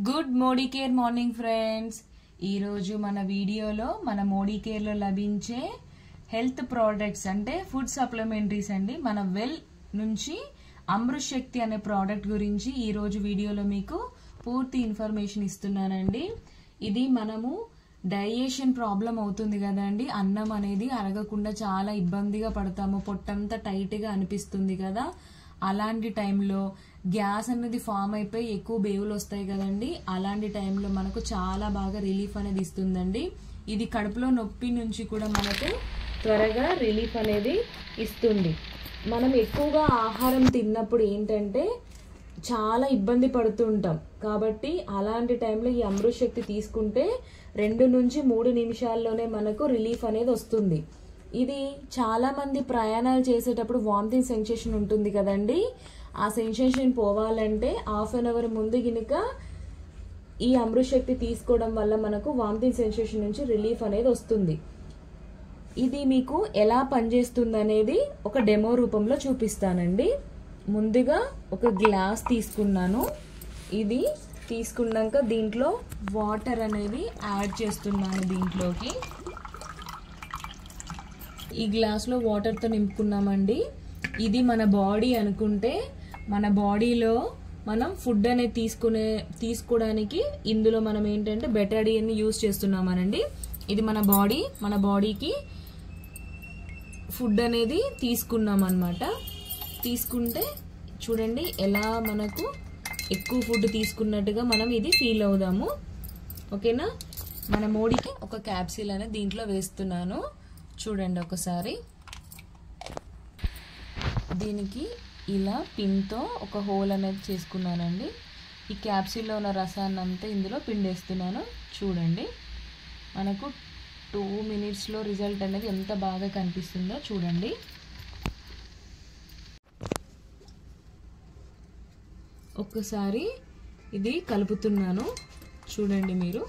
Good Modi care morning friends. ఈరోజు మన వీడియోలో మన మోడీ కేర్లో లభించే హెల్త్ ప్రోడక్ట్స్ అంటే ఫుడ్ సప్లిమెంటరీస్ అండి. మన వెల్ నుంచి అమృత్ శక్తి అనే ప్రోడక్ట్ గురించి ఈరోజు వీడియోలో మీకు పూర్తి ఇన్ఫర్మేషన్ ఇస్తున్నానండి. ఇది మనము డైజెషన్ ప్రాబ్లం అవుతుంది కదండి, అన్నం అనేది అరగకుండా చాలా ఇబ్బందిగా పడతాము, పొట్టంతా టైట్గా అనిపిస్తుంది కదా. అలాంటి టైంలో గ్యాస్ అనేది ఫామ్ అయిపోయి ఎక్కువ బేవులు వస్తాయి కదండి. అలాంటి టైంలో మనకు చాలా బాగా రిలీఫ్ అనేది ఇస్తుందండి. ఇది కడుపులో నొప్పి నుంచి కూడా మనకు త్వరగా రిలీఫ్ అనేది ఇస్తుంది. మనం ఎక్కువగా ఆహారం తిన్నప్పుడు ఏంటంటే చాలా ఇబ్బంది పడుతూ ఉంటాం కాబట్టి అలాంటి టైంలో ఈ అమృత్ శక్తి తీసుకుంటే 2 నుంచి 3 నిమిషాల్లోనే మనకు రిలీఫ్ అనేది వస్తుంది. ఇది చాలా మంది ప్రయాణాలు చేసేటప్పుడు వామిటింగ్ సెన్సేషన్ ఉంటుంది కదండి. ఆ సెన్సేషన్ పోవాలంటే హాఫ్ అన్ అవర్ ముందు గినుక ఈ అమృత్ శక్తి తీసుకోవడం వల్ల మనకు వామిటింగ్ సెన్సేషన్ నుంచి రిలీఫ్ అనేది వస్తుంది. ఇది మీకు ఎలా పనిచేస్తుంది అనేది ఒక డెమో రూపంలో చూపిస్తానండి. ముందుగా ఒక గ్లాస్ తీసుకున్నాను. ఇది తీసుకున్నాక దీంట్లో వాటర్ అనేది యాడ్ చేస్తున్నాను. దీంట్లోకి ఈ గ్లాస్లో వాటర్తో నింపుకున్నామండి. ఇది మన బాడీ అనుకుంటే మన బాడీలో మనం ఫుడ్ అనేది తీసుకోవడానికి ఇందులో మనం ఏంటంటే బెటాడియన్ని యూజ్ చేస్తున్నామనండి. ఇది మన బాడీకి ఫుడ్ అనేది తీసుకున్నాం అన్నమాట. తీసుకుంటే చూడండి ఎలా మనకు ఎక్కువ ఫుడ్ తీసుకున్నట్టుగా మనం ఇది ఫీల్ అవుదాము. ఓకేనా. మన మోడీకి ఒక క్యాప్సూల్ అనేది దీంట్లో వేస్తున్నాను. చూడండి ఒకసారి. దీనికి ఇలా పిన్తో ఒక హోల్ అనేది చేసుకున్నానండి. ఈ క్యాప్సూల్లో ఉన్న రసాన్ని అంతా ఇందులో పిండేస్తున్నాను. చూడండి మనకు 2 మినిట్స్లో రిజల్ట్ అనేది ఎంత బాగా కనిపిస్తుందో చూడండి. ఒక్కసారి ఇది కలుపుతున్నాను చూడండి మీరు.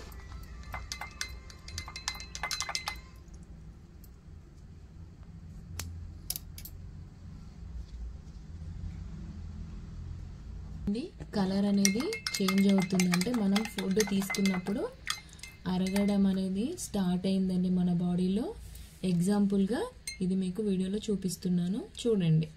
కలర్ అనేది చేంజ్ అవుతుందంటే మనం ఫుడ్ తీసుకున్నప్పుడు అరగడం అనేది స్టార్ట్ అయిందండి మన బాడీలో. ఎగ్జాంపుల్గా ఇది మీకు వీడియోలో చూపిస్తున్నాను చూడండి.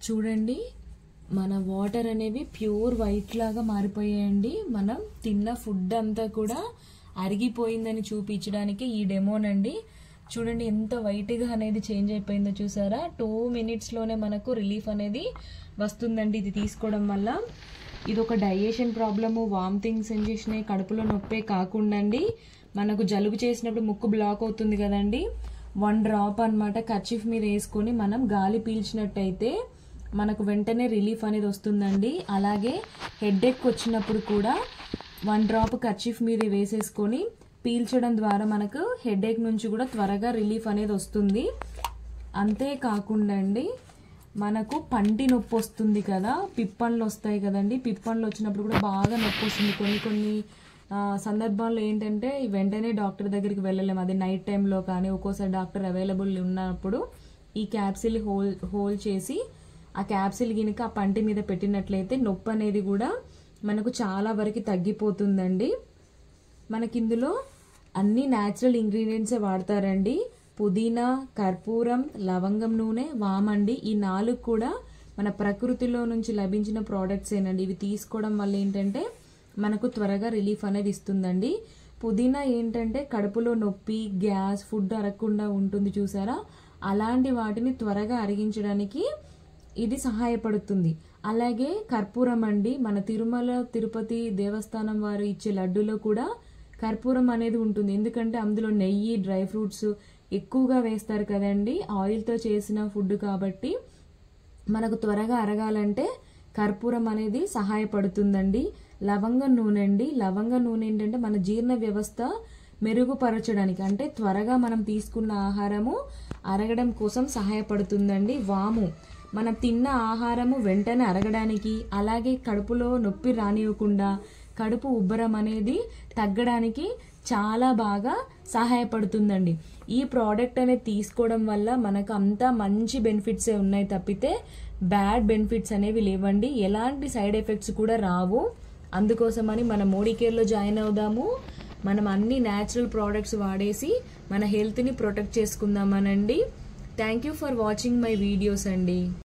చూడండి మన వాటర్ అనేవి ప్యూర్ వైట్ లాగా మారిపోయాయండి. మనం తిన్న ఫుడ్ అంతా కూడా అరిగిపోయిందని చూపించడానికి ఈ డెమోనండి. చూడండి ఎంత వైట్గా అనేది చేంజ్ అయిపోయిందో చూసారా. 2 మినిట్స్లోనే మనకు రిలీఫ్ అనేది వస్తుందండి ఇది తీసుకోవడం వల్ల. ఇది ఒక డైజెషన్ ప్రాబ్లము, వామిటింగ్ సెన్సేషన్, కడుపులో నొప్పే కాకుండా అండి మనకు జలుబు చేసినప్పుడు ముక్కు బ్లాక్ అవుతుంది కదండి. 1 డ్రాప్ అన్నమాట కర్చీఫ్ మీద వేసుకొని మనం గాలి పీల్చినట్టయితే మనకు వెంటనే రిలీఫ్ అనేది వస్తుందండి. అలాగే హెడేక్ వచ్చినప్పుడు కూడా 1 డ్రాప్ కర్చీఫ్ మీద వేసేసుకొని పీల్చడం ద్వారా మనకు హెడేక్ నుంచి కూడా త్వరగా రిలీఫ్ అనేది వస్తుంది. అంతేకాకుండా అండి మనకు పంటి నొప్పి వస్తుంది కదా, పిప్పన్లు వస్తాయి కదండి. పిప్పన్లు వచ్చినప్పుడు కూడా బాగా నొప్పి వస్తుంది. కొన్ని సందర్భాల్లో ఏంటంటే వెంటనే డాక్టర్ దగ్గరికి వెళ్ళలేము. అది నైట్ టైంలో కానీ ఒక్కోసారి డాక్టర్ అవైలబుల్ ఉన్నప్పుడు ఈ క్యాప్సిల్ హోల్ చేసి ఆ క్యాప్సిల్ గినుక ఆ పంటి మీద పెట్టినట్లయితే నొప్పి అనేది కూడా మనకు చాలా వరకు తగ్గిపోతుందండి. మనకి ఇందులో అన్ని న్యాచురల్ ఇంగ్రీడియంట్సే వాడతారండి. పుదీనా, కర్పూరం, లవంగం నూనె, వామండి. ఈ 4 కూడా మన ప్రకృతిలో నుంచి లభించిన ప్రోడక్ట్స్ ఏనండి. ఇవి తీసుకోవడం వల్ల ఏంటంటే మనకు త్వరగా రిలీఫ్ అనేది ఇస్తుందండి. పుదీనా ఏంటంటే కడుపులో నొప్పి, గ్యాస్, ఫుడ్ అరగకుండా ఉంటుంది చూసారా, అలాంటి వాటిని త్వరగా అరిగించడానికి ఇది సహాయపడుతుంది. అలాగే కర్పూరం అండి, మన తిరుమల తిరుపతి దేవస్థానం వారు ఇచ్చే లడ్డూలో కూడా కర్పూరం అనేది ఉంటుంది. ఎందుకంటే అందులో నెయ్యి, డ్రై ఫ్రూట్స్ ఎక్కువగా వేస్తారు కదండి. ఆయిల్తో చేసిన ఫుడ్ కాబట్టి మనకు త్వరగా అరగాలంటే కర్పూరం అనేది సహాయపడుతుందండి. లవంగ నూనె అండి, లవంగ నూనె ఏంటంటే మన జీర్ణ వ్యవస్థ మెరుగుపరచడానికి అంటే త్వరగా మనం తీసుకున్న ఆహారము అరగడం కోసం సహాయపడుతుందండి. వాము మనం తిన్న ఆహారము వెంటనే అరగడానికి, అలాగే కడుపులో నొప్పి రానివ్వకుండా కడుపు ఉబ్బరం అనేది తగ్గడానికి చాలా బాగా సహాయపడుతుందండి. ఈ ప్రోడక్ట్ అనేది తీసుకోవడం వల్ల మనకు అంతా మంచి బెనిఫిట్సే ఉన్నాయి తప్పితే బ్యాడ్ బెనిఫిట్స్ అనేవి లేవండి. ఎలాంటి సైడ్ ఎఫెక్ట్స్ కూడా రావు. అందుకోసమని మనం మోడీ కేర్లో జాయిన్ అవుదాము. మనం అన్ని న్యాచురల్ ప్రోడక్ట్స్ వాడేసి మన హెల్త్ని ప్రొటెక్ట్ చేసుకుందామనండి. Thank you for watching my videos అండి.